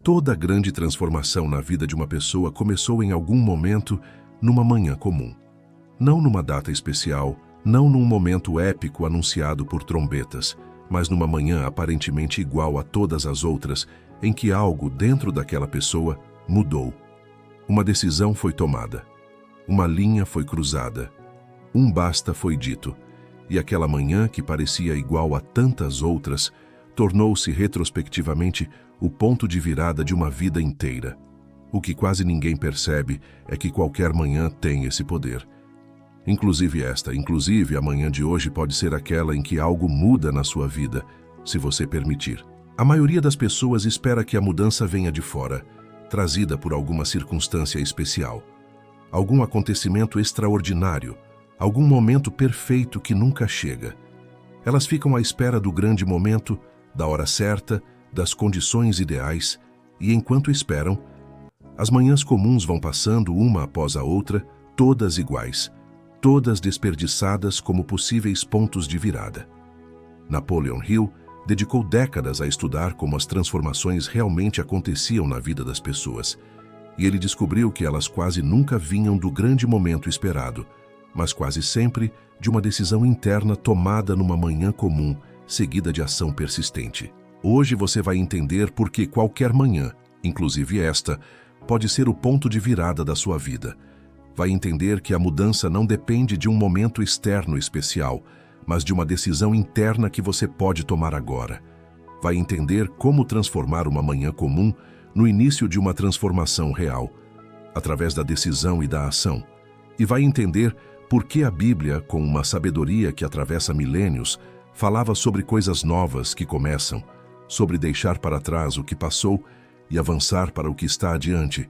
Toda grande transformação na vida de uma pessoa começou em algum momento, numa manhã comum. Não numa data especial, não num momento épico anunciado por trombetas, mas numa manhã aparentemente igual a todas as outras, em que algo dentro daquela pessoa mudou. Uma decisão foi tomada. Uma linha foi cruzada. Um basta foi dito. E aquela manhã, que parecia igual a tantas outras, tornou-se retrospectivamente o ponto de virada de uma vida inteira. O que quase ninguém percebe é que qualquer manhã tem esse poder. Inclusive a manhã de hoje pode ser aquela em que algo muda na sua vida, se você permitir. A maioria das pessoas espera que a mudança venha de fora, trazida por alguma circunstância especial, algum acontecimento extraordinário, algum momento perfeito que nunca chega. Elas ficam à espera do grande momento, da hora certa, das condições ideais, e enquanto esperam, as manhãs comuns vão passando uma após a outra, todas iguais, todas desperdiçadas como possíveis pontos de virada. Napoleon Hill dedicou décadas a estudar como as transformações realmente aconteciam na vida das pessoas, e ele descobriu que elas quase nunca vinham do grande momento esperado, mas quase sempre de uma decisão interna tomada numa manhã comum, seguida de ação persistente. Hoje você vai entender por que qualquer manhã, inclusive esta, pode ser o ponto de virada da sua vida. Vai entender que a mudança não depende de um momento externo especial, mas de uma decisão interna que você pode tomar agora. Vai entender como transformar uma manhã comum no início de uma transformação real, através da decisão e da ação. E vai entender por que a Bíblia, com uma sabedoria que atravessa milênios, falava sobre coisas novas que começam, sobre deixar para trás o que passou e avançar para o que está adiante,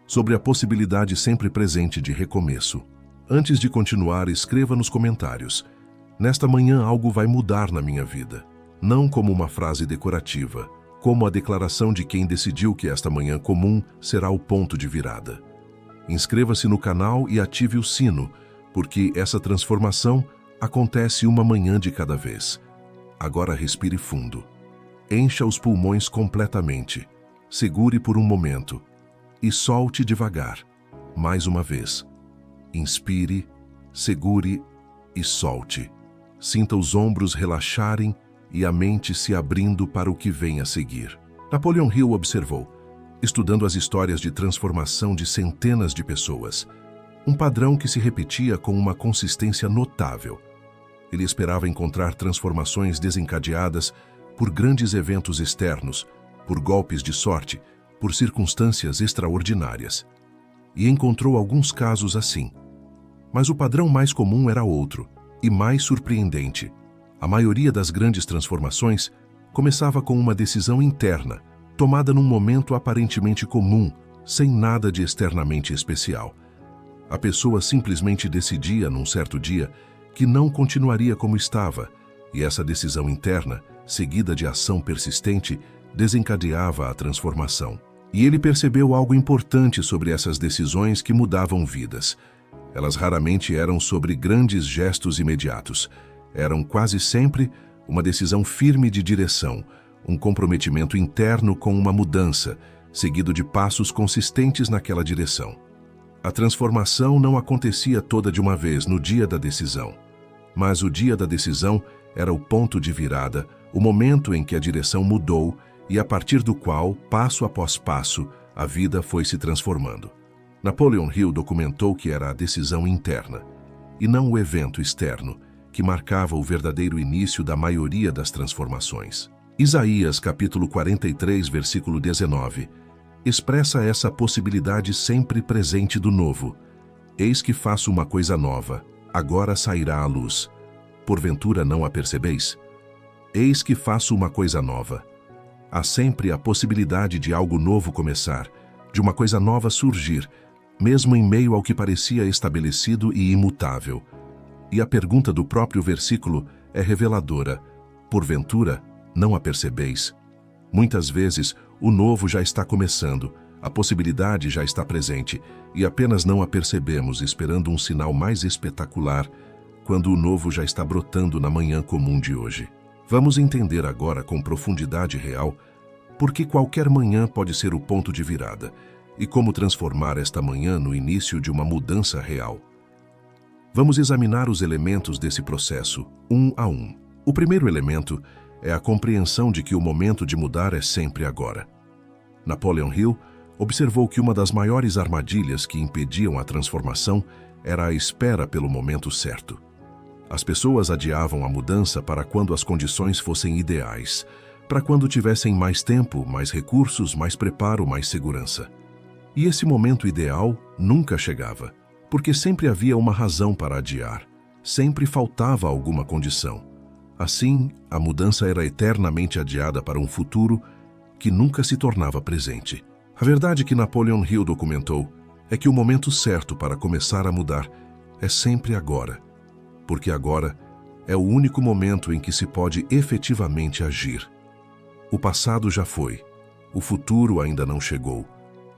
sobre a possibilidade sempre presente de recomeço. Antes de continuar, escreva nos comentários: nesta manhã algo vai mudar na minha vida. Não como uma frase decorativa, como a declaração de quem decidiu que esta manhã comum será o ponto de virada. Inscreva-se no canal e ative o sino, porque essa transformação acontece uma manhã de cada vez. Agora respire fundo. Encha os pulmões completamente. Segure por um momento e solte devagar. Mais uma vez. Inspire, segure e solte. Sinta os ombros relaxarem e a mente se abrindo para o que vem a seguir. Napoleon Hill observou, estudando as histórias de transformação de centenas de pessoas, um padrão que se repetia com uma consistência notável. Ele esperava encontrar transformações desencadeadas por grandes eventos externos, por golpes de sorte, por circunstâncias extraordinárias. E encontrou alguns casos assim. Mas o padrão mais comum era outro, e mais surpreendente. A maioria das grandes transformações começava com uma decisão interna, tomada num momento aparentemente comum, sem nada de externamente especial. A pessoa simplesmente decidia, num certo dia, que não continuaria como estava, e essa decisão interna, seguida de ação persistente, desencadeava a transformação. E ele percebeu algo importante sobre essas decisões que mudavam vidas. Elas raramente eram sobre grandes gestos imediatos. Eram quase sempre uma decisão firme de direção, um comprometimento interno com uma mudança, seguido de passos consistentes naquela direção. A transformação não acontecia toda de uma vez no dia da decisão, mas o dia da decisão era o ponto de virada, o momento em que a direção mudou e a partir do qual, passo após passo, a vida foi se transformando. Napoleon Hill documentou que era a decisão interna, e não o evento externo, que marcava o verdadeiro início da maioria das transformações. Isaías, capítulo 43, versículo 19, expressa essa possibilidade sempre presente do novo. Eis que faço uma coisa nova, agora sairá à luz. Porventura não a percebeis? Eis que faço uma coisa nova. Há sempre a possibilidade de algo novo começar, de uma coisa nova surgir, mesmo em meio ao que parecia estabelecido e imutável. E a pergunta do próprio versículo é reveladora. Porventura, não a percebeis? Muitas vezes, o novo já está começando, a possibilidade já está presente, e apenas não a percebemos esperando um sinal mais espetacular, quando o novo já está brotando na manhã comum de hoje. Vamos entender agora com profundidade real Porque qualquer manhã pode ser o ponto de virada, e como transformar esta manhã no início de uma mudança real. Vamos examinar os elementos desse processo, um a um. O primeiro elemento é a compreensão de que o momento de mudar é sempre agora. Napoleon Hill observou que uma das maiores armadilhas que impediam a transformação era a espera pelo momento certo. As pessoas adiavam a mudança para quando as condições fossem ideais, para quando tivessem mais tempo, mais recursos, mais preparo, mais segurança. E esse momento ideal nunca chegava, porque sempre havia uma razão para adiar, sempre faltava alguma condição. Assim, a mudança era eternamente adiada para um futuro que nunca se tornava presente. A verdade que Napoleon Hill documentou é que o momento certo para começar a mudar é sempre agora, porque agora é o único momento em que se pode efetivamente agir. O passado já foi, o futuro ainda não chegou,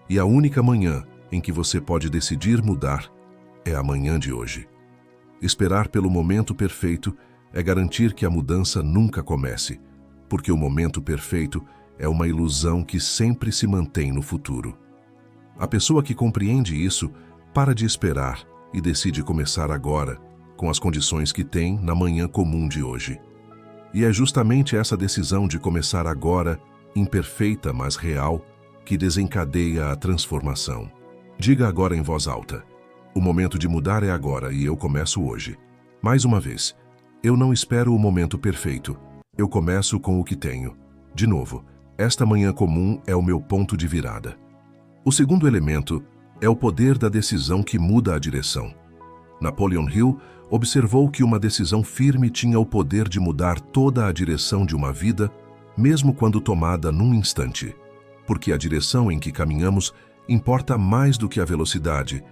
e a única manhã em que você pode decidir mudar é a manhã de hoje. Esperar pelo momento perfeito é garantir que a mudança nunca comece, porque o momento perfeito é uma ilusão que sempre se mantém no futuro. A pessoa que compreende isso para de esperar e decide começar agora, com as condições que tem na manhã comum de hoje. E é justamente essa decisão de começar agora, imperfeita mas real, que desencadeia a transformação. Diga agora em voz alta: o momento de mudar é agora e eu começo hoje. Mais uma vez, eu não espero o momento perfeito, eu começo com o que tenho. De novo, esta manhã comum é o meu ponto de virada. O segundo elemento é o poder da decisão que muda a direção. Napoleon Hill observou que uma decisão firme tinha o poder de mudar toda a direção de uma vida, mesmo quando tomada num instante. Porque a direção em que caminhamos importa mais do que a velocidade,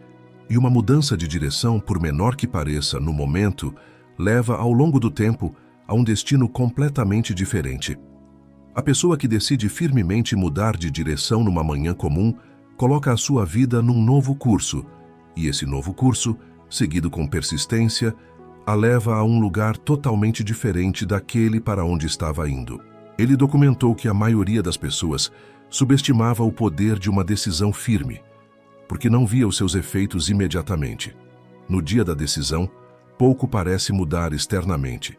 e uma mudança de direção, por menor que pareça no momento, leva ao longo do tempo a um destino completamente diferente. A pessoa que decide firmemente mudar de direção numa manhã comum coloca a sua vida num novo curso, e esse novo curso, seguido com persistência, a leva a um lugar totalmente diferente daquele para onde estava indo. Ele documentou que a maioria das pessoas subestimava o poder de uma decisão firme, porque não via os seus efeitos imediatamente. No dia da decisão, pouco parece mudar externamente,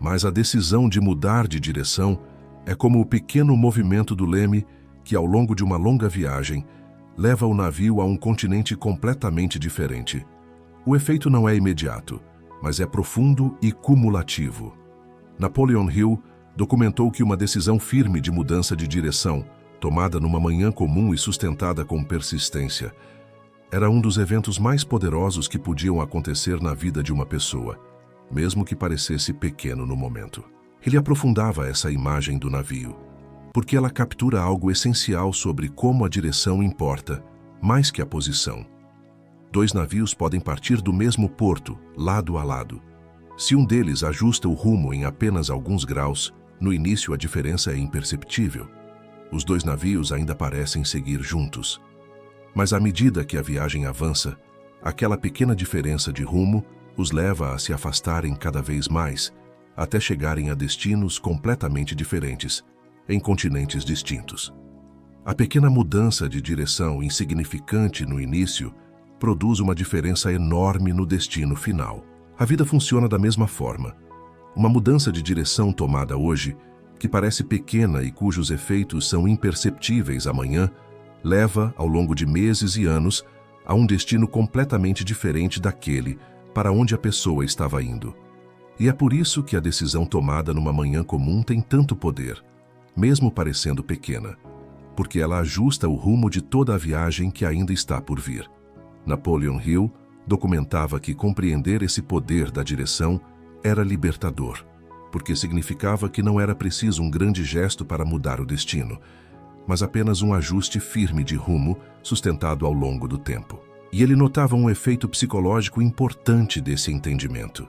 mas a decisão de mudar de direção é como o pequeno movimento do leme que, ao longo de uma longa viagem, leva o navio a um continente completamente diferente. O efeito não é imediato, mas é profundo e cumulativo. Napoleon Hill documentou que uma decisão firme de mudança de direção, tomada numa manhã comum e sustentada com persistência, era um dos eventos mais poderosos que podiam acontecer na vida de uma pessoa, mesmo que parecesse pequeno no momento. Ele aprofundava essa imagem do navio, porque ela captura algo essencial sobre como a direção importa, mais que a posição. Dois navios podem partir do mesmo porto, lado a lado. Se um deles ajusta o rumo em apenas alguns graus, no início a diferença é imperceptível. Os dois navios ainda parecem seguir juntos. Mas à medida que a viagem avança, aquela pequena diferença de rumo os leva a se afastarem cada vez mais, até chegarem a destinos completamente diferentes, em continentes distintos. A pequena mudança de direção insignificante no início produz uma diferença enorme no destino final. A vida funciona da mesma forma. Uma mudança de direção tomada hoje, que parece pequena e cujos efeitos são imperceptíveis amanhã, leva, ao longo de meses e anos, a um destino completamente diferente daquele para onde a pessoa estava indo. E é por isso que a decisão tomada numa manhã comum tem tanto poder, mesmo parecendo pequena, porque ela ajusta o rumo de toda a viagem que ainda está por vir. Napoleon Hill documentava que compreender esse poder da direção era libertador, porque significava que não era preciso um grande gesto para mudar o destino, mas apenas um ajuste firme de rumo sustentado ao longo do tempo. E ele notava um efeito psicológico importante desse entendimento.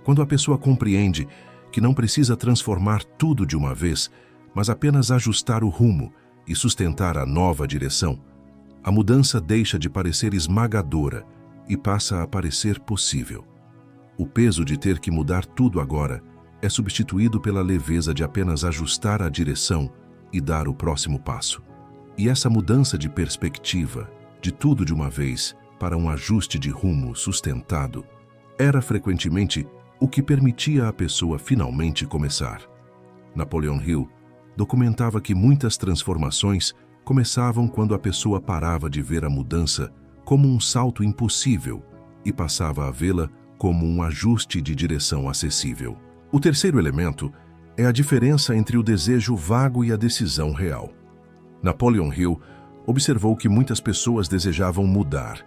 Quando a pessoa compreende que não precisa transformar tudo de uma vez, mas apenas ajustar o rumo e sustentar a nova direção, a mudança deixa de parecer esmagadora e passa a parecer possível. O peso de ter que mudar tudo agora é substituído pela leveza de apenas ajustar a direção e dar o próximo passo. E essa mudança de perspectiva, de tudo de uma vez, para um ajuste de rumo sustentado, era frequentemente o que permitia à pessoa finalmente começar. Napoleon Hill documentava que muitas transformações começavam quando a pessoa parava de ver a mudança como um salto impossível e passava a vê-la como um ajuste de direção acessível. O terceiro elemento é a diferença entre o desejo vago e a decisão real. Napoleon Hill observou que muitas pessoas desejavam mudar,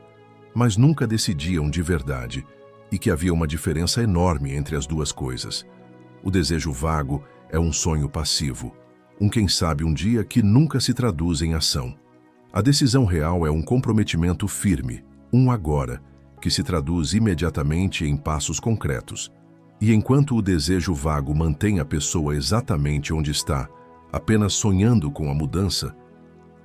mas nunca decidiam de verdade, e que havia uma diferença enorme entre as duas coisas. O desejo vago é um sonho passivo, um quem sabe um dia que nunca se traduz em ação. A decisão real é um comprometimento firme, um agora, que se traduz imediatamente em passos concretos. E enquanto o desejo vago mantém a pessoa exatamente onde está, apenas sonhando com a mudança,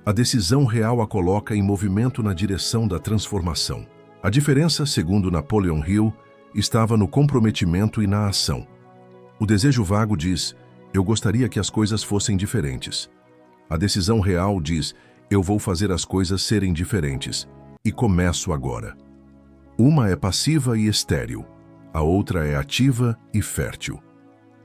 a decisão real a coloca em movimento na direção da transformação. A diferença, segundo Napoleon Hill, estava no comprometimento e na ação. O desejo vago diz: eu gostaria que as coisas fossem diferentes. A decisão real diz: eu vou fazer as coisas serem diferentes, e começo agora. Uma é passiva e estéril, a outra é ativa e fértil.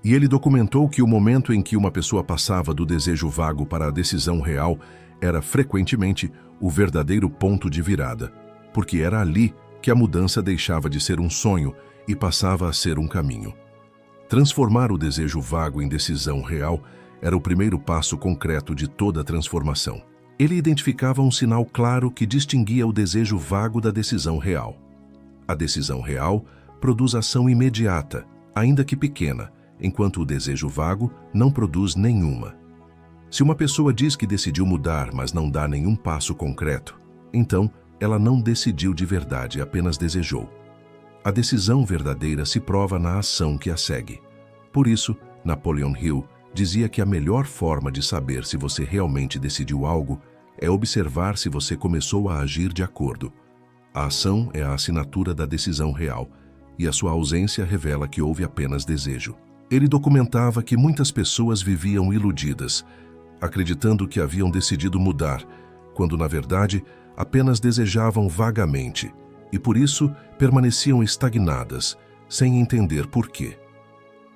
E ele documentou que o momento em que uma pessoa passava do desejo vago para a decisão real era frequentemente o verdadeiro ponto de virada, porque era ali que a mudança deixava de ser um sonho e passava a ser um caminho. Transformar o desejo vago em decisão real era o primeiro passo concreto de toda a transformação. Ele identificava um sinal claro que distinguia o desejo vago da decisão real. A decisão real produz ação imediata, ainda que pequena, enquanto o desejo vago não produz nenhuma. Se uma pessoa diz que decidiu mudar, mas não dá nenhum passo concreto, então ela não decidiu de verdade, apenas desejou. A decisão verdadeira se prova na ação que a segue. Por isso, Napoleon Hill dizia que a melhor forma de saber se você realmente decidiu algo é observar se você começou a agir de acordo. A ação é a assinatura da decisão real, e a sua ausência revela que houve apenas desejo. Ele documentava que muitas pessoas viviam iludidas, acreditando que haviam decidido mudar, quando na verdade apenas desejavam vagamente, e por isso permaneciam estagnadas, sem entender por quê.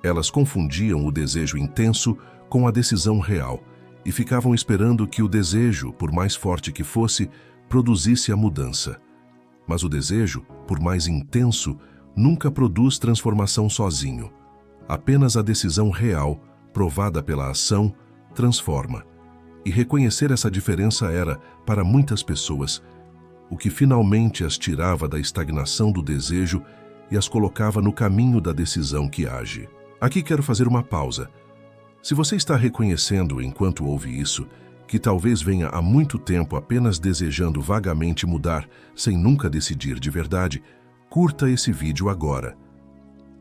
Elas confundiam o desejo intenso com a decisão real, e ficavam esperando que o desejo, por mais forte que fosse, produzisse a mudança. Mas o desejo, por mais intenso, nunca produz transformação sozinho. Apenas a decisão real, provada pela ação, transforma. E reconhecer essa diferença era, para muitas pessoas, o que finalmente as tirava da estagnação do desejo e as colocava no caminho da decisão que age. Aqui quero fazer uma pausa. Se você está reconhecendo, enquanto ouve isso, que talvez venha há muito tempo apenas desejando vagamente mudar, sem nunca decidir de verdade, curta esse vídeo agora.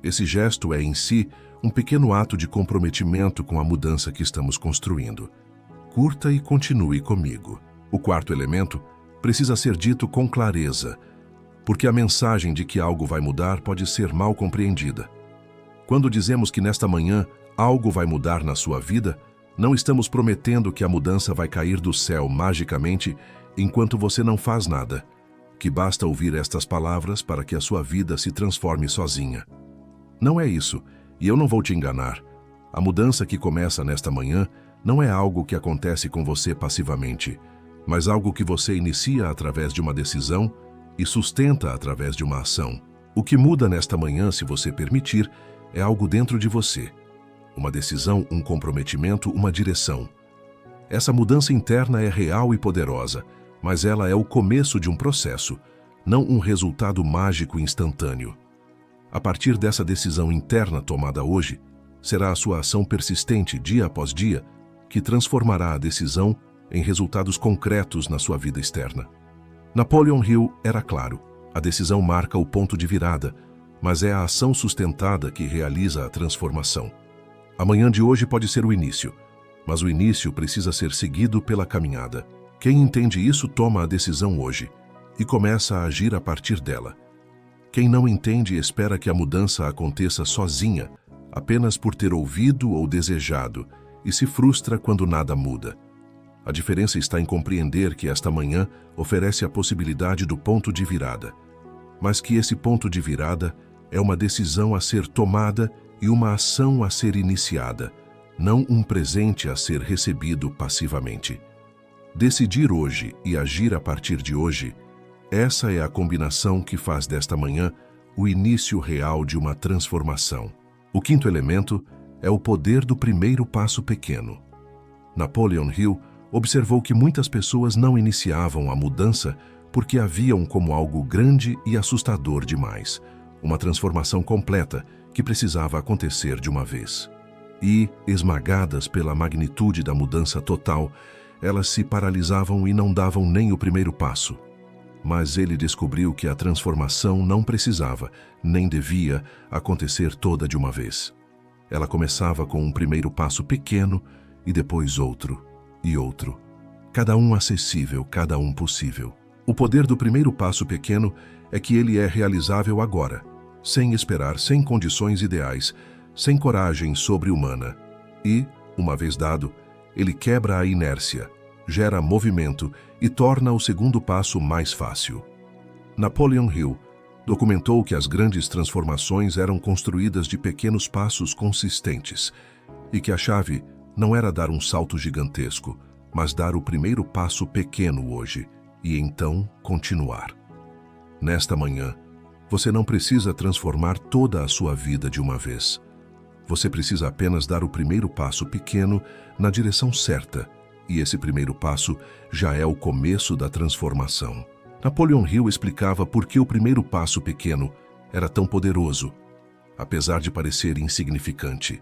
Esse gesto é, em si, um pequeno ato de comprometimento com a mudança que estamos construindo. Curta e continue comigo. O quarto elemento precisa ser dito com clareza, porque a mensagem de que algo vai mudar pode ser mal compreendida. Quando dizemos que nesta manhã algo vai mudar na sua vida, não estamos prometendo que a mudança vai cair do céu magicamente enquanto você não faz nada, que basta ouvir estas palavras para que a sua vida se transforme sozinha. Não é isso, e eu não vou te enganar. A mudança que começa nesta manhã não é algo que acontece com você passivamente, mas algo que você inicia através de uma decisão e sustenta através de uma ação. O que muda nesta manhã, se você permitir, é algo dentro de você. Uma decisão, um comprometimento, uma direção. Essa mudança interna é real e poderosa, mas ela é o começo de um processo, não um resultado mágico instantâneo. A partir dessa decisão interna tomada hoje, será a sua ação persistente dia após dia que transformará a decisão em resultados concretos na sua vida externa. Napoleon Hill era claro: a decisão marca o ponto de virada, mas é a ação sustentada que realiza a transformação. A manhã de hoje pode ser o início, mas o início precisa ser seguido pela caminhada. Quem entende isso toma a decisão hoje e começa a agir a partir dela. Quem não entende espera que a mudança aconteça sozinha, apenas por ter ouvido ou desejado, e se frustra quando nada muda. A diferença está em compreender que esta manhã oferece a possibilidade do ponto de virada, mas que esse ponto de virada é uma decisão a ser tomada e uma ação a ser iniciada, não um presente a ser recebido passivamente. Decidir hoje e agir a partir de hoje, essa é a combinação que faz desta manhã o início real de uma transformação. O quinto elemento é o poder do primeiro passo pequeno. Napoleon Hill observou que muitas pessoas não iniciavam a mudança porque a viam como algo grande e assustador demais, uma transformação completa que precisava acontecer de uma vez. E, esmagadas pela magnitude da mudança total, elas se paralisavam e não davam nem o primeiro passo. Mas ele descobriu que a transformação não precisava, nem devia, acontecer toda de uma vez. Ela começava com um primeiro passo pequeno e depois outro e outro. Cada um acessível, cada um possível. O poder do primeiro passo pequeno é que ele é realizável agora, sem esperar, sem condições ideais, sem coragem sobre-humana. E, uma vez dado, ele quebra a inércia, gera movimento e torna o segundo passo mais fácil. Napoleon Hill documentou que as grandes transformações eram construídas de pequenos passos consistentes e que a chave não era dar um salto gigantesco, mas dar o primeiro passo pequeno hoje e então continuar. Nesta manhã, você não precisa transformar toda a sua vida de uma vez. Você precisa apenas dar o primeiro passo pequeno na direção certa, e esse primeiro passo já é o começo da transformação. Napoleon Hill explicava por que o primeiro passo pequeno era tão poderoso, apesar de parecer insignificante.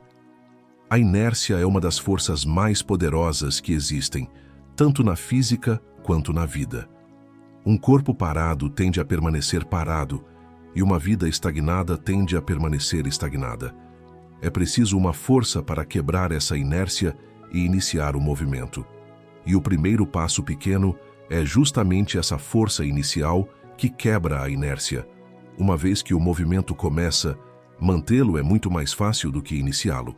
A inércia é uma das forças mais poderosas que existem, tanto na física quanto na vida. Um corpo parado tende a permanecer parado, e uma vida estagnada tende a permanecer estagnada. É preciso uma força para quebrar essa inércia e iniciar o movimento. E o primeiro passo pequeno é justamente essa força inicial que quebra a inércia. Uma vez que o movimento começa, mantê-lo é muito mais fácil do que iniciá-lo.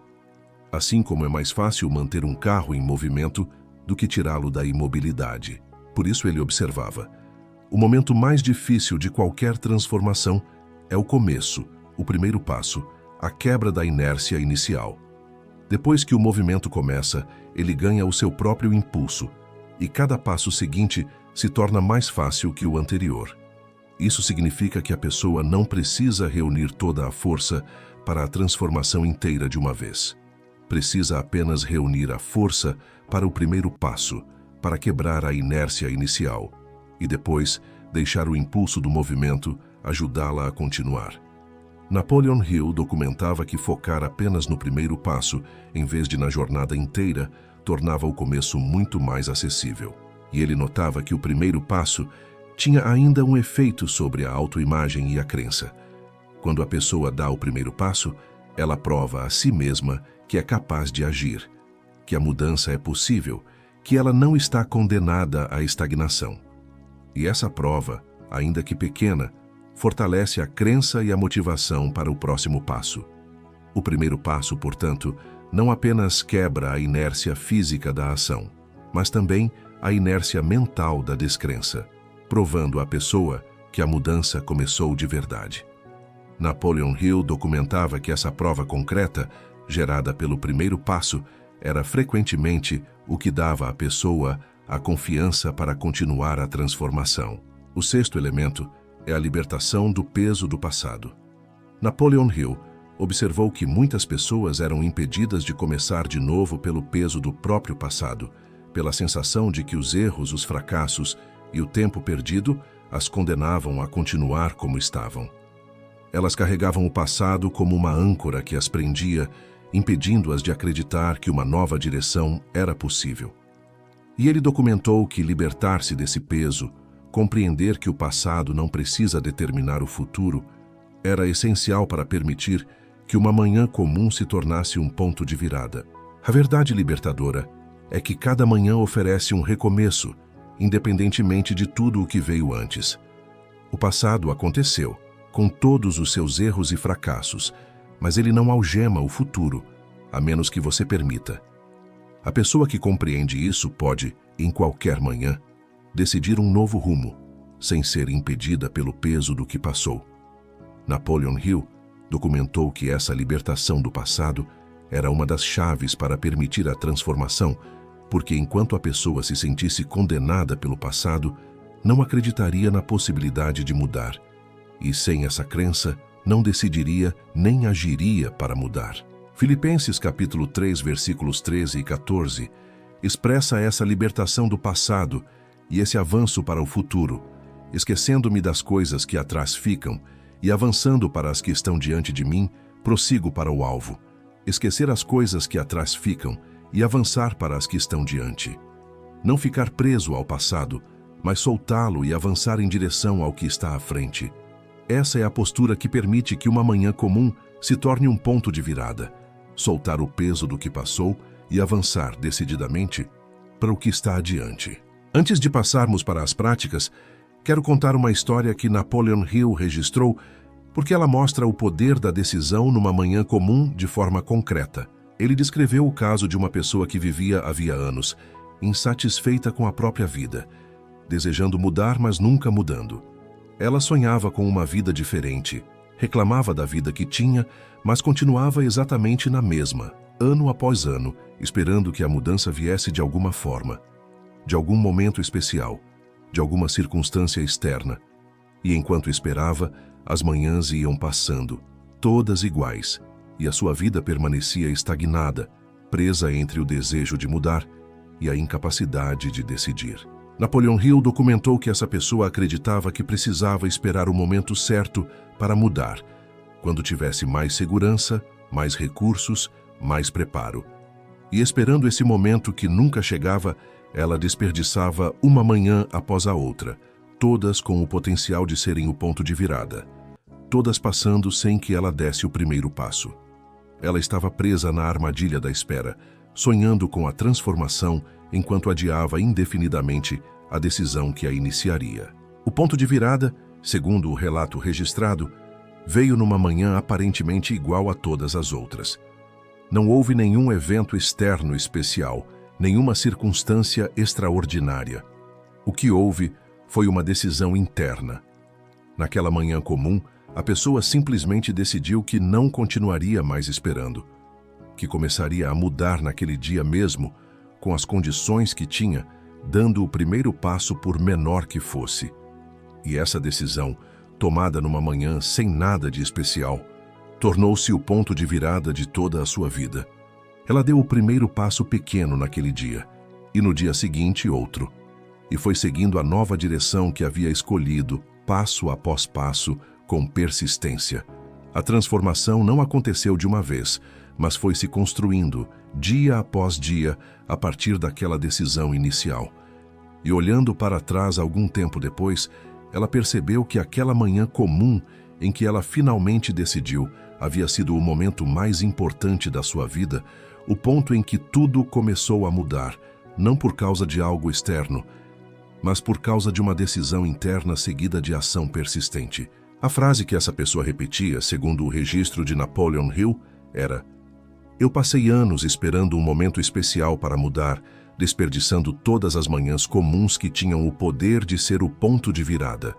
Assim como é mais fácil manter um carro em movimento do que tirá-lo da imobilidade. Por isso ele observava: o momento mais difícil de qualquer transformação é o começo, o primeiro passo, a quebra da inércia inicial. Depois que o movimento começa, ele ganha o seu próprio impulso, e cada passo seguinte se torna mais fácil que o anterior. Isso significa que a pessoa não precisa reunir toda a força para a transformação inteira de uma vez. Precisa apenas reunir a força para o primeiro passo, para quebrar a inércia inicial, e depois deixar o impulso do movimento ajudá-la a continuar. Napoleon Hill documentava que focar apenas no primeiro passo, em vez de na jornada inteira, tornava o começo muito mais acessível. E ele notava que o primeiro passo tinha ainda um efeito sobre a autoimagem e a crença. Quando a pessoa dá o primeiro passo, ela prova a si mesma que é capaz de agir, que a mudança é possível, que ela não está condenada à estagnação. E essa prova, ainda que pequena, fortalece a crença e a motivação para o próximo passo. O primeiro passo, portanto, não apenas quebra a inércia física da ação, mas também a inércia mental da descrença, provando à pessoa que a mudança começou de verdade. Napoleon Hill documentava que essa prova concreta, gerada pelo primeiro passo, era frequentemente o que dava à pessoa a confiança para continuar a transformação. O sexto elemento é a libertação do peso do passado. Napoleon Hill observou que muitas pessoas eram impedidas de começar de novo pelo peso do próprio passado, pela sensação de que os erros, os fracassos e o tempo perdido as condenavam a continuar como estavam. Elas carregavam o passado como uma âncora que as prendia, impedindo-as de acreditar que uma nova direção era possível. E ele documentou que libertar-se desse peso, compreender que o passado não precisa determinar o futuro, era essencial para permitir que uma manhã comum se tornasse um ponto de virada. A verdade libertadora é que cada manhã oferece um recomeço, independentemente de tudo o que veio antes. O passado aconteceu, com todos os seus erros e fracassos, mas ele não algema o futuro, a menos que você permita. A pessoa que compreende isso pode, em qualquer manhã, decidir um novo rumo, sem ser impedida pelo peso do que passou. Napoleon Hill documentou que essa libertação do passado era uma das chaves para permitir a transformação, porque enquanto a pessoa se sentisse condenada pelo passado, não acreditaria na possibilidade de mudar, e sem essa crença, não decidiria nem agiria para mudar. Filipenses capítulo 3, versículos 13 e 14, expressa essa libertação do passado e esse avanço para o futuro, esquecendo-me das coisas que atrás ficam e avançando para as que estão diante de mim, prossigo para o alvo. Esquecer as coisas que atrás ficam e avançar para as que estão diante. Não ficar preso ao passado, mas soltá-lo e avançar em direção ao que está à frente. Essa é a postura que permite que uma manhã comum se torne um ponto de virada. Soltar o peso do que passou e avançar decididamente para o que está adiante. Antes de passarmos para as práticas, quero contar uma história que Napoleon Hill registrou porque ela mostra o poder da decisão numa manhã comum de forma concreta. Ele descreveu o caso de uma pessoa que vivia havia anos, insatisfeita com a própria vida, desejando mudar, mas nunca mudando. Ela sonhava com uma vida diferente, reclamava da vida que tinha, mas continuava exatamente na mesma, ano após ano, esperando que a mudança viesse de alguma forma, de algum momento especial, de alguma circunstância externa. E enquanto esperava, as manhãs iam passando, todas iguais, e a sua vida permanecia estagnada, presa entre o desejo de mudar e a incapacidade de decidir. Napoleon Hill documentou que essa pessoa acreditava que precisava esperar o momento certo para mudar, quando tivesse mais segurança, mais recursos, mais preparo. E esperando esse momento que nunca chegava, ela desperdiçava uma manhã após a outra, todas com o potencial de serem o ponto de virada, todas passando sem que ela desse o primeiro passo. Ela estava presa na armadilha da espera, sonhando com a transformação enquanto adiava indefinidamente a decisão que a iniciaria. O ponto de virada, segundo o relato registrado, veio numa manhã aparentemente igual a todas as outras. Não houve nenhum evento externo especial, nenhuma circunstância extraordinária. O que houve foi uma decisão interna. Naquela manhã comum, a pessoa simplesmente decidiu que não continuaria mais esperando, que começaria a mudar naquele dia mesmo, com as condições que tinha, dando o primeiro passo por menor que fosse. E essa decisão, tomada numa manhã sem nada de especial, tornou-se o ponto de virada de toda a sua vida. Ela deu o primeiro passo pequeno naquele dia, e no dia seguinte outro, e foi seguindo a nova direção que havia escolhido, passo após passo, com persistência. A transformação não aconteceu de uma vez, mas foi se construindo, dia após dia, a partir daquela decisão inicial. E olhando para trás algum tempo depois, ela percebeu que aquela manhã comum em que ela finalmente decidiu havia sido o momento mais importante da sua vida, o ponto em que tudo começou a mudar, não por causa de algo externo, mas por causa de uma decisão interna seguida de ação persistente. A frase que essa pessoa repetia, segundo o registro de Napoleon Hill, era: "Eu passei anos esperando um momento especial para mudar, desperdiçando todas as manhãs comuns que tinham o poder de ser o ponto de virada.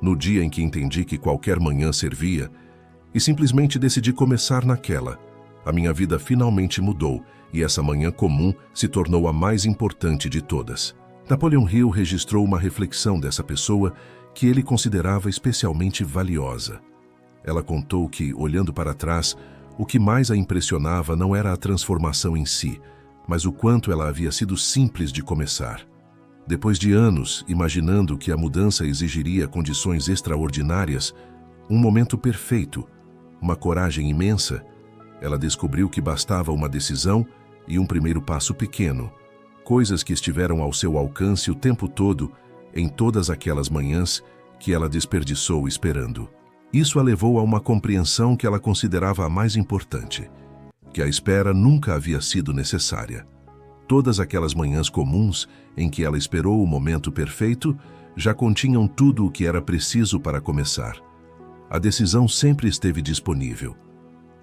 No dia em que entendi que qualquer manhã servia, e simplesmente decidi começar naquela, a minha vida finalmente mudou e essa manhã comum se tornou a mais importante de todas." Napoleon Hill registrou uma reflexão dessa pessoa que ele considerava especialmente valiosa. Ela contou que, olhando para trás, o que mais a impressionava não era a transformação em si, mas o quanto ela havia sido simples de começar. Depois de anos imaginando que a mudança exigiria condições extraordinárias, um momento perfeito, uma coragem imensa, ela descobriu que bastava uma decisão e um primeiro passo pequeno, coisas que estiveram ao seu alcance o tempo todo, em todas aquelas manhãs que ela desperdiçou esperando. Isso a levou a uma compreensão que ela considerava a mais importante, que a espera nunca havia sido necessária. Todas aquelas manhãs comuns em que ela esperou o momento perfeito já continham tudo o que era preciso para começar. A decisão sempre esteve disponível.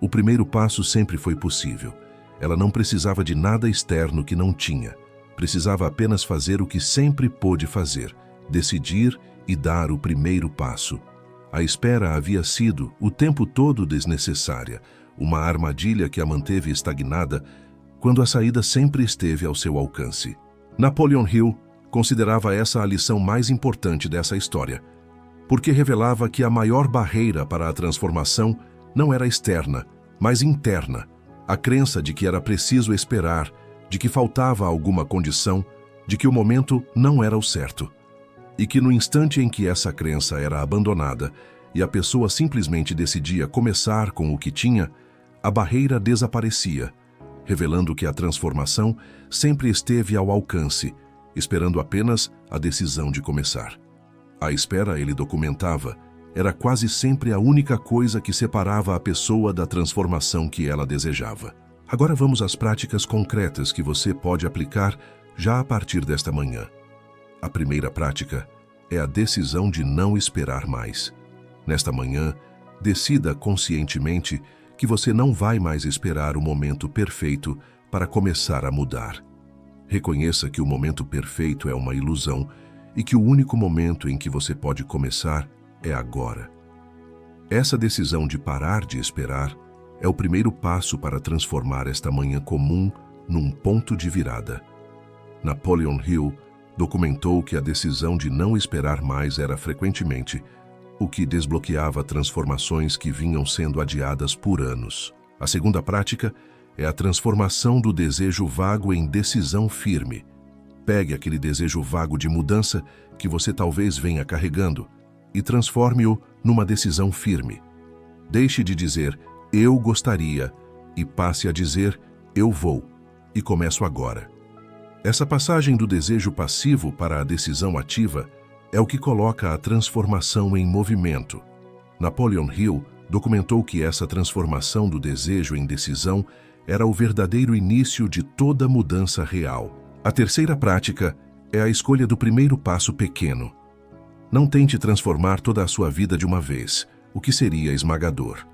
O primeiro passo sempre foi possível. Ela não precisava de nada externo que não tinha. Precisava apenas fazer o que sempre pôde fazer, decidir e dar o primeiro passo. A espera havia sido, o tempo todo, desnecessária, uma armadilha que a manteve estagnada, quando a saída sempre esteve ao seu alcance. Napoleon Hill considerava essa a lição mais importante dessa história, porque revelava que a maior barreira para a transformação não era externa, mas interna. A crença de que era preciso esperar, de que faltava alguma condição, de que o momento não era o certo. E que no instante em que essa crença era abandonada e a pessoa simplesmente decidia começar com o que tinha, a barreira desaparecia, revelando que a transformação sempre esteve ao alcance, esperando apenas a decisão de começar. A espera, ele documentava, era quase sempre a única coisa que separava a pessoa da transformação que ela desejava. Agora vamos às práticas concretas que você pode aplicar já a partir desta manhã. A primeira prática é a decisão de não esperar mais. Nesta manhã, decida conscientemente que você não vai mais esperar o momento perfeito para começar a mudar. Reconheça que o momento perfeito é uma ilusão e que o único momento em que você pode começar é agora. Essa decisão de parar de esperar é o primeiro passo para transformar esta manhã comum num ponto de virada. Napoleon Hill documentou que a decisão de não esperar mais era frequentemente o que desbloqueava transformações que vinham sendo adiadas por anos. A segunda prática é a transformação do desejo vago em decisão firme. Pegue aquele desejo vago de mudança que você talvez venha carregando e transforme-o numa decisão firme. Deixe de dizer "eu gostaria" e passe a dizer "eu vou" e começo agora. Essa passagem do desejo passivo para a decisão ativa é o que coloca a transformação em movimento. Napoleon Hill documentou que essa transformação do desejo em decisão era o verdadeiro início de toda mudança real. A terceira prática é a escolha do primeiro passo pequeno. Não tente transformar toda a sua vida de uma vez, o que seria esmagador.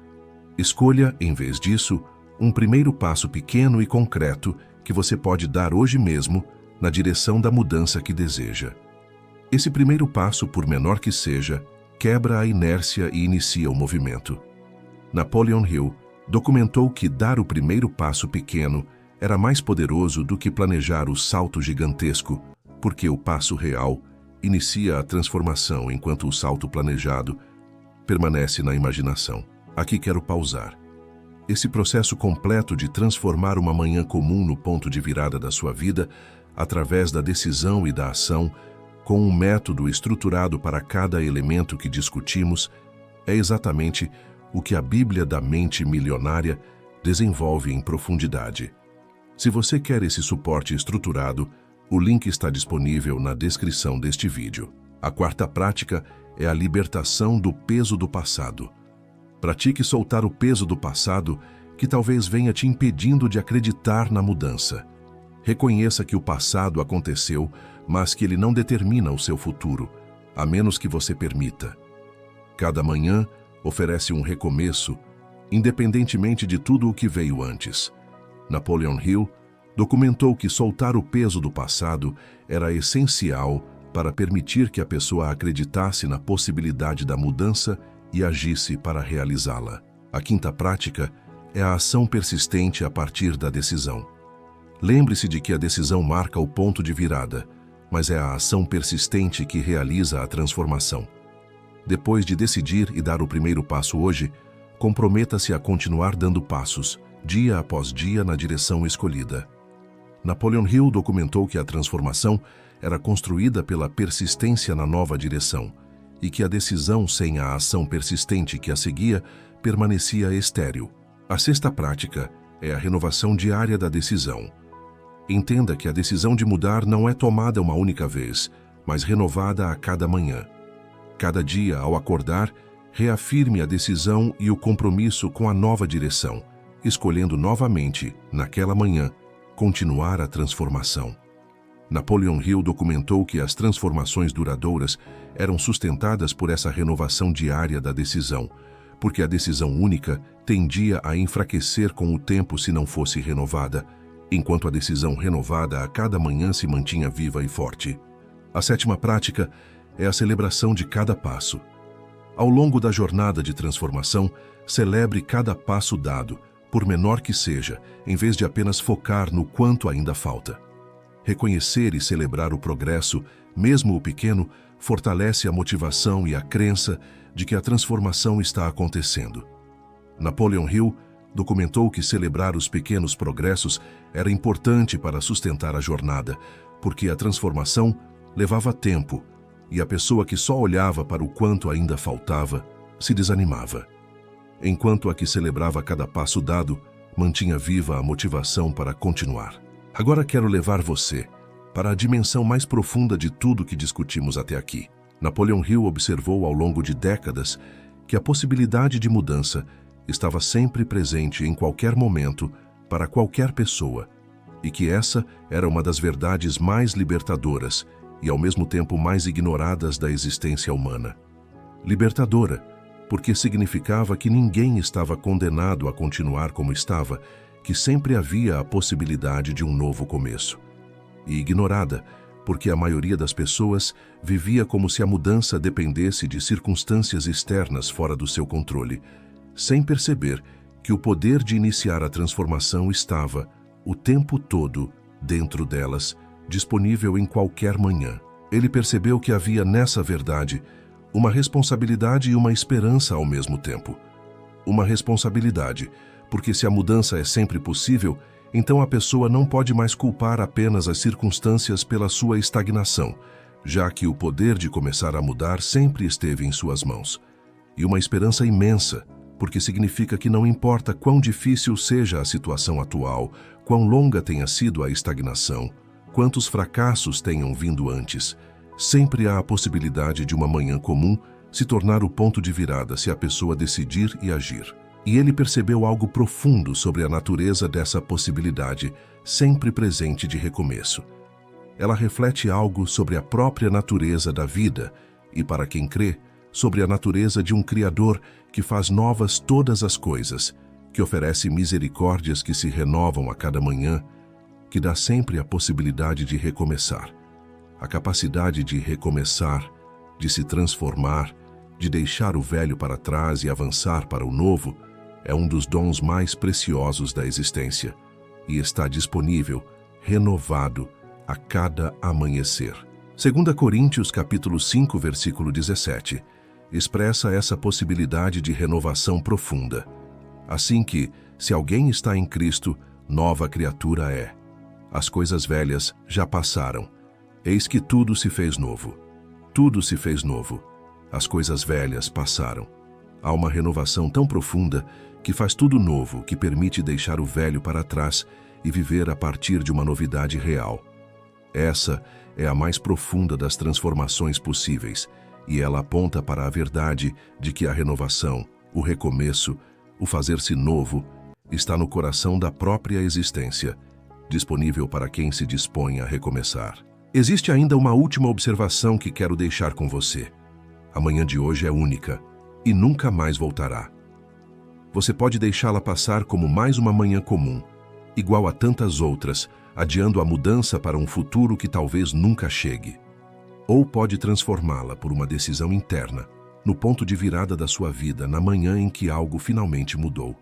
Escolha, em vez disso, um primeiro passo pequeno e concreto que você pode dar hoje mesmo na direção da mudança que deseja. Esse primeiro passo, por menor que seja, quebra a inércia e inicia o movimento. Napoleon Hill documentou que dar o primeiro passo pequeno era mais poderoso do que planejar o salto gigantesco, porque o passo real inicia a transformação enquanto o salto planejado permanece na imaginação. Aqui quero pausar. Esse processo completo de transformar uma manhã comum no ponto de virada da sua vida, através da decisão e da ação, com um método estruturado para cada elemento que discutimos, é exatamente o que a Bíblia da Mente Milionária desenvolve em profundidade. Se você quer esse suporte estruturado, o link está disponível na descrição deste vídeo. A quarta prática é a libertação do peso do passado. Pratique soltar o peso do passado que talvez venha te impedindo de acreditar na mudança. Reconheça que o passado aconteceu, mas que ele não determina o seu futuro, a menos que você permita. Cada manhã oferece um recomeço, independentemente de tudo o que veio antes. Napoleon Hill documentou que soltar o peso do passado era essencial para permitir que a pessoa acreditasse na possibilidade da mudança e agisse para realizá-la. A quinta prática é a ação persistente a partir da decisão. Lembre-se de que a decisão marca o ponto de virada, mas é a ação persistente que realiza a transformação. Depois de decidir e dar o primeiro passo hoje, comprometa-se a continuar dando passos, dia após dia, na direção escolhida. Napoleon Hill documentou que a transformação era construída pela persistência na nova direção e que a decisão sem a ação persistente que a seguia permanecia estéril. A sexta prática é a renovação diária da decisão. Entenda que a decisão de mudar não é tomada uma única vez, mas renovada a cada manhã. Cada dia, ao acordar, reafirme a decisão e o compromisso com a nova direção, escolhendo novamente, naquela manhã, continuar a transformação. Napoleon Hill documentou que as transformações duradouras eram sustentadas por essa renovação diária da decisão, porque a decisão única tendia a enfraquecer com o tempo se não fosse renovada, enquanto a decisão renovada a cada manhã se mantinha viva e forte. A sétima prática é a celebração de cada passo. Ao longo da jornada de transformação, celebre cada passo dado, por menor que seja, em vez de apenas focar no quanto ainda falta. Reconhecer e celebrar o progresso, mesmo o pequeno, fortalece a motivação e a crença de que a transformação está acontecendo. Napoleon Hill documentou que celebrar os pequenos progressos era importante para sustentar a jornada, porque a transformação levava tempo e a pessoa que só olhava para o quanto ainda faltava se desanimava, enquanto a que celebrava cada passo dado mantinha viva a motivação para continuar. Agora quero levar você para a dimensão mais profunda de tudo que discutimos até aqui. Napoleon Hill observou ao longo de décadas que a possibilidade de mudança estava sempre presente em qualquer momento para qualquer pessoa e que essa era uma das verdades mais libertadoras e ao mesmo tempo mais ignoradas da existência humana. Libertadora, porque significava que ninguém estava condenado a continuar como estava, que sempre havia a possibilidade de um novo começo. E ignorada, porque a maioria das pessoas vivia como se a mudança dependesse de circunstâncias externas fora do seu controle, sem perceber que o poder de iniciar a transformação estava, o tempo todo, dentro delas, disponível em qualquer manhã. Ele percebeu que havia nessa verdade uma responsabilidade e uma esperança ao mesmo tempo. Uma responsabilidade, porque se a mudança é sempre possível, então a pessoa não pode mais culpar apenas as circunstâncias pela sua estagnação, já que o poder de começar a mudar sempre esteve em suas mãos. E uma esperança imensa, porque significa que não importa quão difícil seja a situação atual, quão longa tenha sido a estagnação, quantos fracassos tenham vindo antes, sempre há a possibilidade de uma manhã comum se tornar o ponto de virada se a pessoa decidir e agir. E ele percebeu algo profundo sobre a natureza dessa possibilidade, sempre presente de recomeço. Ela reflete algo sobre a própria natureza da vida e, para quem crê, sobre a natureza de um Criador que faz novas todas as coisas, que oferece misericórdias que se renovam a cada manhã, que dá sempre a possibilidade de recomeçar. A capacidade de recomeçar, de se transformar, de deixar o velho para trás e avançar para o novo, é um dos dons mais preciosos da existência e está disponível, renovado, a cada amanhecer. 2 Coríntios capítulo 5, versículo 17, expressa essa possibilidade de renovação profunda. Assim que, se alguém está em Cristo, nova criatura é. As coisas velhas já passaram. Eis que tudo se fez novo. Tudo se fez novo. As coisas velhas passaram. Há uma renovação tão profunda que faz tudo novo, que permite deixar o velho para trás e viver a partir de uma novidade real. Essa é a mais profunda das transformações possíveis, e ela aponta para a verdade de que a renovação, o recomeço, o fazer-se novo, está no coração da própria existência, disponível para quem se dispõe a recomeçar. Existe ainda uma última observação que quero deixar com você. A manhã de hoje é única e nunca mais voltará. Você pode deixá-la passar como mais uma manhã comum, igual a tantas outras, adiando a mudança para um futuro que talvez nunca chegue. Ou pode transformá-la por uma decisão interna, no ponto de virada da sua vida, na manhã em que algo finalmente mudou.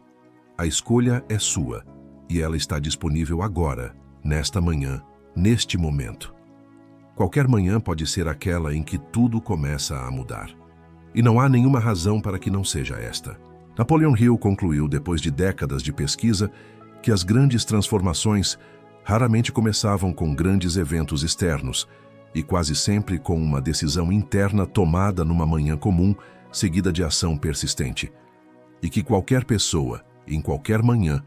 A escolha é sua, e ela está disponível agora, nesta manhã, neste momento. Qualquer manhã pode ser aquela em que tudo começa a mudar. E não há nenhuma razão para que não seja esta. Napoleon Hill concluiu, depois de décadas de pesquisa, que as grandes transformações raramente começavam com grandes eventos externos e quase sempre com uma decisão interna tomada numa manhã comum, seguida de ação persistente. E que qualquer pessoa, em qualquer manhã,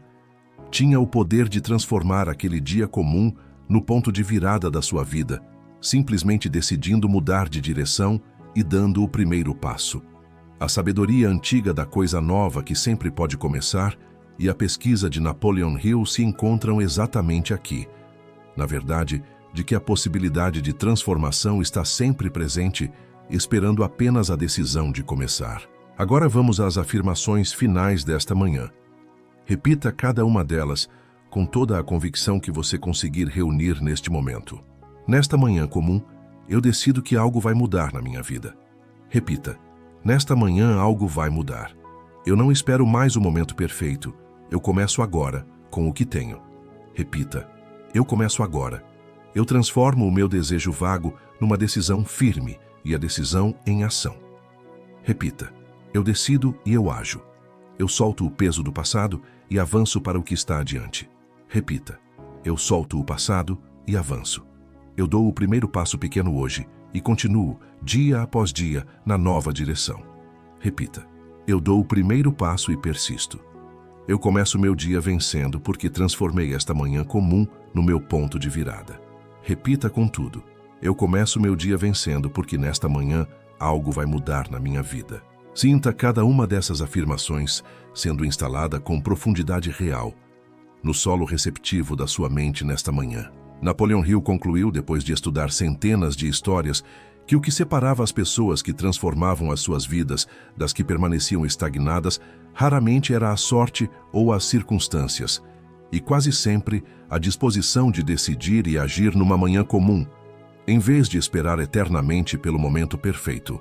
tinha o poder de transformar aquele dia comum no ponto de virada da sua vida, simplesmente decidindo mudar de direção e dando o primeiro passo. A sabedoria antiga da coisa nova que sempre pode começar e a pesquisa de Napoleon Hill se encontram exatamente aqui. Na verdade, de que a possibilidade de transformação está sempre presente, esperando apenas a decisão de começar. Agora vamos às afirmações finais desta manhã. Repita cada uma delas com toda a convicção que você conseguir reunir neste momento. Nesta manhã comum, eu decido que algo vai mudar na minha vida. Repita: nesta manhã algo vai mudar. Eu não espero mais o momento perfeito. Eu começo agora, com o que tenho. Repita: eu começo agora. Eu transformo o meu desejo vago numa decisão firme e a decisão em ação. Repita: eu decido e eu ajo. Eu solto o peso do passado e avanço para o que está adiante. Repita: eu solto o passado e avanço. Eu dou o primeiro passo pequeno hoje e continuo, dia após dia, na nova direção. Repita: eu dou o primeiro passo e persisto. Eu começo meu dia vencendo porque transformei esta manhã comum no meu ponto de virada. Repita com tudo: eu começo meu dia vencendo porque nesta manhã algo vai mudar na minha vida. Sinta cada uma dessas afirmações sendo instalada com profundidade real no solo receptivo da sua mente nesta manhã. Napoleon Hill concluiu, depois de estudar centenas de histórias, que o que separava as pessoas que transformavam as suas vidas das que permaneciam estagnadas raramente era a sorte ou as circunstâncias, e quase sempre a disposição de decidir e agir numa manhã comum, em vez de esperar eternamente pelo momento perfeito.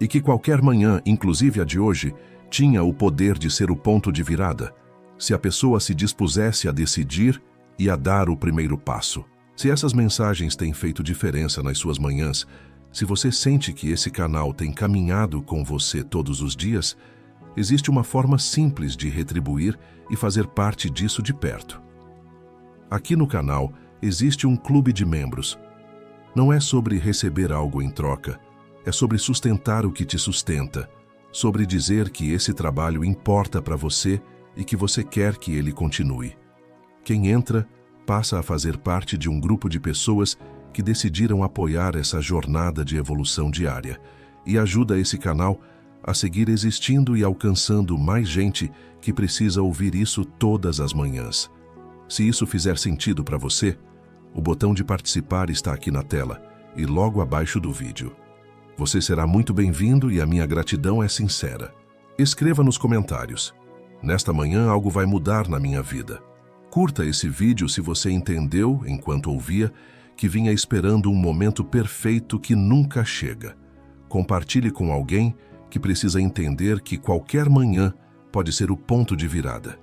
E que qualquer manhã, inclusive a de hoje, tinha o poder de ser o ponto de virada, se a pessoa se dispusesse a decidir e a dar o primeiro passo. Se essas mensagens têm feito diferença nas suas manhãs, se você sente que esse canal tem caminhado com você todos os dias, existe uma forma simples de retribuir e fazer parte disso de perto. Aqui no canal existe um clube de membros. Não é sobre receber algo em troca, é sobre sustentar o que te sustenta, sobre dizer que esse trabalho importa para você e que você quer que ele continue. Quem entra passa a fazer parte de um grupo de pessoas que decidiram apoiar essa jornada de evolução diária e ajuda esse canal a seguir existindo e alcançando mais gente que precisa ouvir isso todas as manhãs. Se isso fizer sentido para você, o botão de participar está aqui na tela e logo abaixo do vídeo. Você será muito bem-vindo e a minha gratidão é sincera. Escreva nos comentários: nesta manhã algo vai mudar na minha vida. Curta esse vídeo se você entendeu, enquanto ouvia, que vinha esperando um momento perfeito que nunca chega. Compartilhe com alguém que precisa entender que qualquer manhã pode ser o ponto de virada.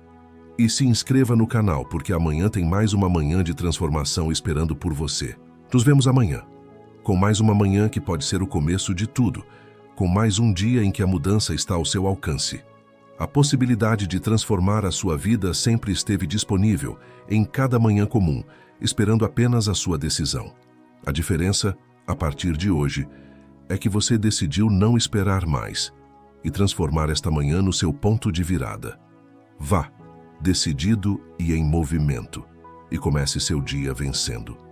E se inscreva no canal, porque amanhã tem mais uma manhã de transformação esperando por você. Nos vemos amanhã, com mais uma manhã que pode ser o começo de tudo, com mais um dia em que a mudança está ao seu alcance. A possibilidade de transformar a sua vida sempre esteve disponível em cada manhã comum, esperando apenas a sua decisão. A diferença, a partir de hoje, é que você decidiu não esperar mais e transformar esta manhã no seu ponto de virada. Vá, decidido e em movimento, e comece seu dia vencendo.